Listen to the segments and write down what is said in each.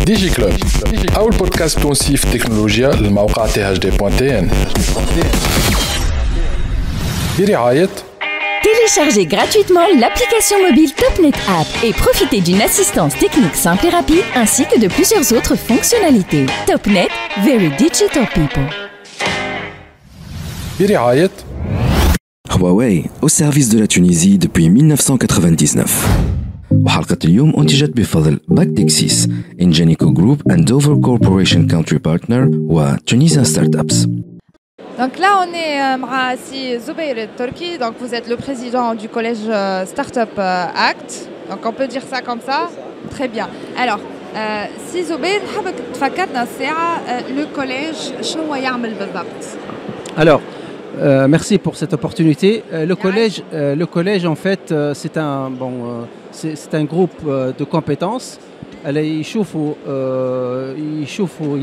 ديجي كلوب أول بودكاست تونسي في التكنولوجيا للموقع THD.tn برعاية Téléchargez gratuitement l'application mobile Topnet App et profitez d'une assistance technique simple et rapide ainsi que de plusieurs autres fonctionnalités. Topnet, very digital people. برعاية Huawei au service de la Tunisie depuis 1999. وحلقة اليوم أنتجت بفضل باكتكسيس Ingenico Group and Dover Corporation Country Partner و Tunisian Startups. Donc là, on est avec Zubair Turki. Donc vous êtes le président du collège Startup Act. Donc on peut dire ça comme ça. Très bien. Alors, si Zubair, حابك تفكرنا الساعة le collège شنو يعمل بالضبط. Alors, merci pour cette opportunité. Le collège, en fait, c'est un groupe de compétences.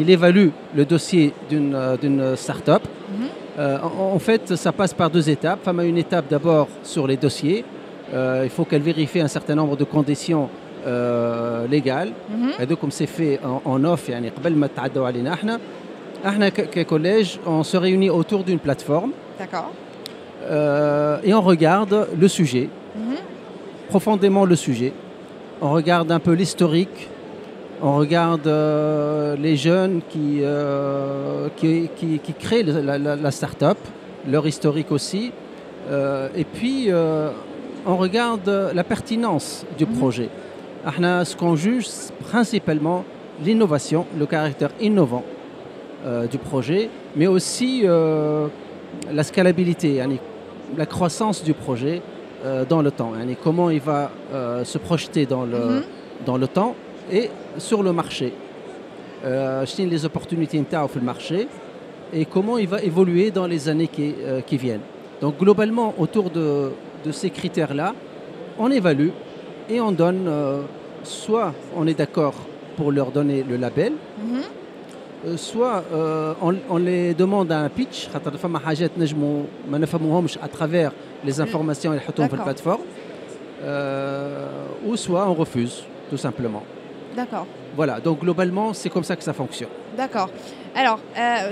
Il évalue le dossier d'une start-up. En fait, ça passe par deux étapes. Il y a une étape d'abord sur les dossiers. Il faut qu'elle vérifie un certain nombre de conditions légales. Et donc, comme c'est fait en off, يعني قبل ما تعدوا علينا احنا ككولège, on se réunit autour d'une plateforme. D'accord. Et on regarde le sujet, profondément le sujet. On regarde un peu l'historique. On regarde les jeunes qui créent la start-up, leur historique aussi. Et puis, on regarde la pertinence du projet. Ce qu'on juge, principalement l'innovation, le caractère innovant du projet, mais aussi la scalabilité, la croissance du projet dans le temps. Comment il va se projeter dans le temps et sur le marché. Les opportunités sur le marché et comment il va évoluer dans les années qui viennent. Donc globalement, autour de ces critères-là, on évalue et on donne, soit on est d'accord pour leur donner le label, soit on les demande à un pitch à travers les informations qu'ils mettent sur la plateforme, ou soit on refuse, tout simplement. D'accord. Voilà, donc globalement, c'est comme ça que ça fonctionne. D'accord. Alors,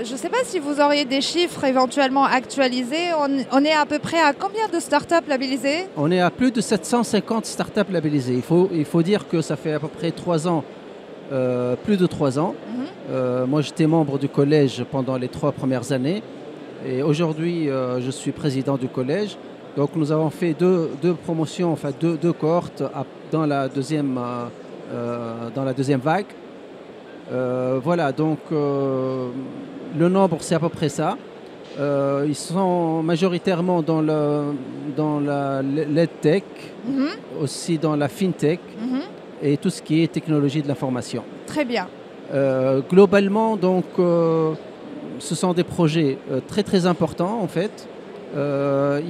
je ne sais pas si vous auriez des chiffres éventuellement actualisés. On est à peu près à combien de startups labellisées? On est à plus de 750 startups labellisées. Il faut dire que ça fait à peu près 3 ans, plus de 3 ans. Moi, j'étais membre du collège pendant les 3 premières années. Et aujourd'hui, je suis président du collège. Donc, nous avons fait deux promotions, enfin deux cohortes dans la deuxième vague. Voilà, donc le nombre, c'est à peu près ça. Ils sont majoritairement dans la l'EdTech, aussi dans la FinTech et tout ce qui est technologie de l'information. Très bien. Globalement, donc, ce sont des projets très très importants en fait.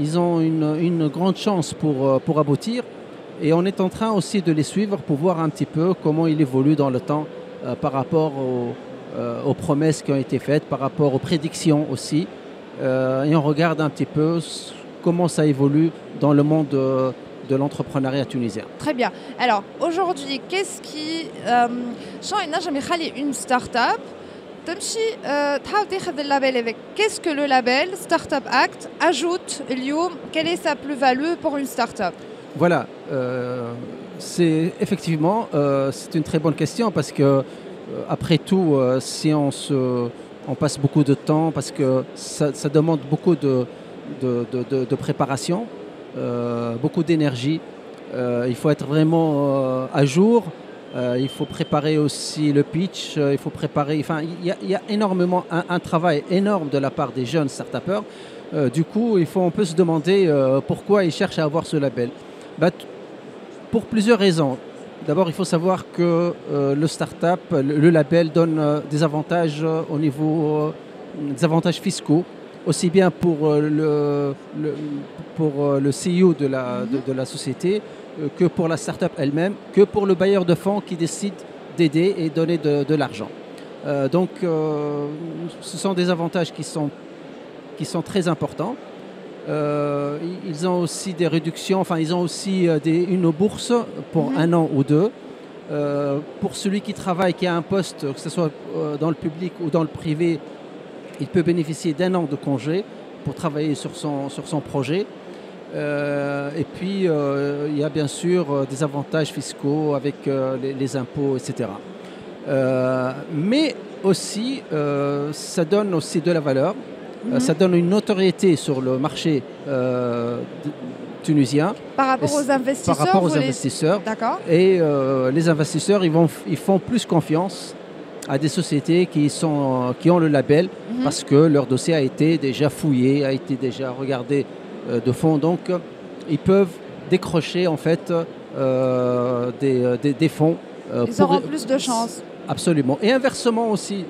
Ils ont une grande chance pour aboutir. Et on est en train aussi de les suivre pour voir un petit peu comment ils évoluent dans le temps par rapport aux promesses qui ont été faites, par rapport aux prédictions aussi. Et on regarde un petit peu comment ça évolue dans le monde de l'entrepreneuriat tunisien. Très bien. Alors, aujourd'hui, qu'est-ce qui... une start-up qu'est-ce que le label Startup Act ajoute اليوم? Quelle est sa plus-value pour une start-up? Voilà, c'est effectivement c'est une très bonne question parce que après tout, si on passe beaucoup de temps, parce que ça demande beaucoup de préparation, beaucoup d'énergie. Il faut être vraiment à jour. Il faut préparer aussi le pitch. Il faut préparer. Enfin, il y a énormément un travail énorme de la part des jeunes start-upers. Du coup, on peut se demander pourquoi ils cherchent à avoir ce label. Pour plusieurs raisons. D'abord, il faut savoir que le start-up, le label donne des avantages au niveau des avantages fiscaux, aussi bien pour le CEO de la société que pour la start-up elle-même, que pour le bailleur de fonds qui décide d'aider et donner de l'argent. Donc, ce sont des avantages qui sont très importants. Ils ont aussi des réductions, enfin ils ont aussi une bourse pour un an ou deux. Pour celui qui travaille, qui a un poste, que ce soit dans le public ou dans le privé, il peut bénéficier d'un an de congé pour travailler sur son projet. Et puis, il y a bien sûr des avantages fiscaux avec les impôts, etc. Mais aussi, ça donne aussi de la valeur, ça donne une notoriété sur le marché tunisien. Par rapport aux investisseurs. Par rapport aux investisseurs. D'accord. Et les investisseurs, ils font plus confiance à des sociétés qui ont le label parce que leur dossier a été déjà fouillé, a été déjà regardé de fond. Donc, ils peuvent décrocher en fait des fonds. Ils auront plus de chance. Absolument. Et inversement aussi,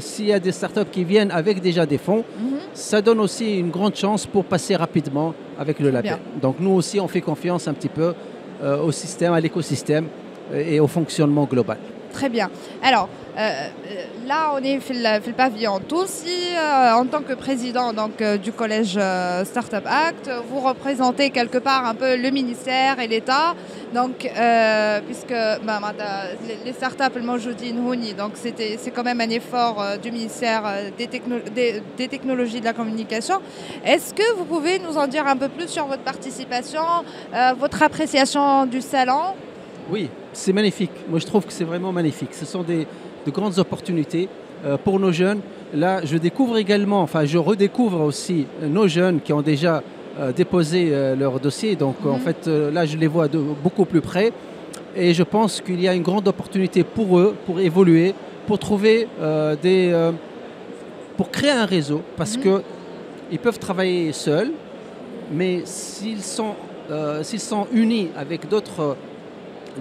s'il y a des startups qui viennent avec déjà des fonds, ça donne aussi une grande chance pour passer rapidement avec le label. Donc nous aussi, on fait confiance un petit peu au système, à l'écosystème et au fonctionnement global. Très bien. Alors, là, on est fait le pavillon Tounsi. En tant que président du collège Startup Act, vous représentez quelque part un peu le ministère et l'État. Donc, puisque les startups, donc c'est quand même un effort du ministère des technologies de la communication. Est-ce que vous pouvez nous en dire un peu plus sur votre participation, votre appréciation du salon ? Oui, c'est magnifique. Moi, je trouve que c'est vraiment magnifique. Ce sont de grandes opportunités pour nos jeunes. Là, je redécouvre aussi nos jeunes qui ont déjà déposé leur dossier. Donc, en fait, là, je les vois de beaucoup plus près. Et je pense qu'il y a une grande opportunité pour eux, pour évoluer, pour trouver pour créer un réseau. Parce qu'ils peuvent travailler seuls, mais s'ils sont unis avec d'autres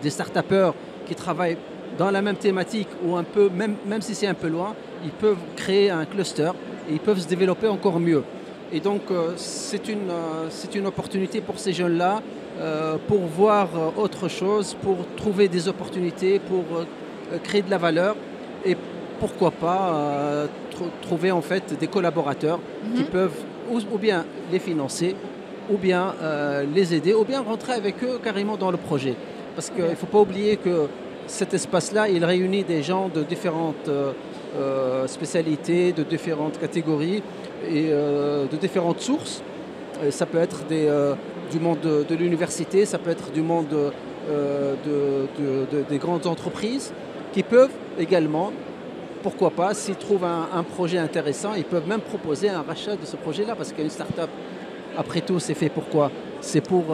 des start-upers qui travaillent dans la même thématique ou un peu, même si c'est un peu loin, ils peuvent créer un cluster et ils peuvent se développer encore mieux. Et donc, c'est une opportunité pour ces jeunes-là pour voir autre chose, pour trouver des opportunités, pour créer de la valeur et pourquoi pas trouver en fait des collaborateurs qui peuvent ou bien les financer, ou bien les aider, ou bien rentrer avec eux carrément dans le projet. Parce qu'il ne faut pas oublier que cet espace-là, il réunit des gens de différentes spécialités, de différentes catégories et de différentes sources. Ça peut être du monde de l'université, ça peut être du monde des grandes entreprises qui peuvent également, pourquoi pas, s'ils trouvent un projet intéressant, ils peuvent même proposer un rachat de ce projet-là parce qu'une start-up, après tout, c'est fait pour quoi ? C'est pour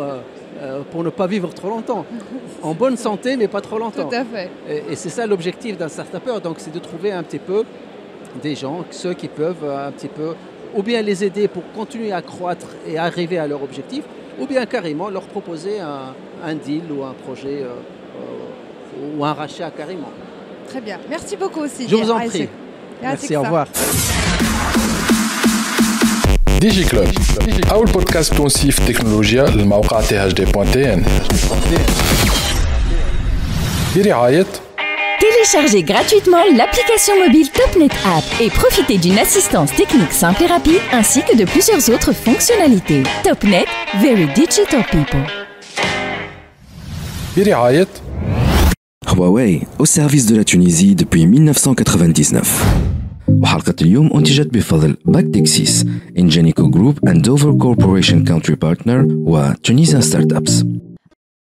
ne pas vivre trop longtemps. En bonne santé, mais pas trop longtemps. Tout à fait. Et c'est ça l'objectif d'un start-upper. Donc, c'est de trouver un petit peu des gens, ceux qui peuvent un petit peu, ou bien les aider pour continuer à croître et arriver à leur objectif, ou bien carrément leur proposer un deal ou un projet ou un rachat carrément. Très bien. Merci beaucoup aussi. Je vous en prie. Merci, au revoir. ديجي كلوب أول بودكاست تونسي في التكنولوجيا للموقع thd.tn برعاية Téléchargez gratuitement l'application mobile Topnet App et profitez d'une assistance technique simple et rapide ainsi que de plusieurs autres fonctionnalités. Topnet, very digital people. برعاية Huawei, au service de la Tunisie depuis 1999. وحلقة اليوم أنتجت بفضل باكتكسيس، إنجينيكو جروب and Dover Corporation Country Partner و Tunisian Startups.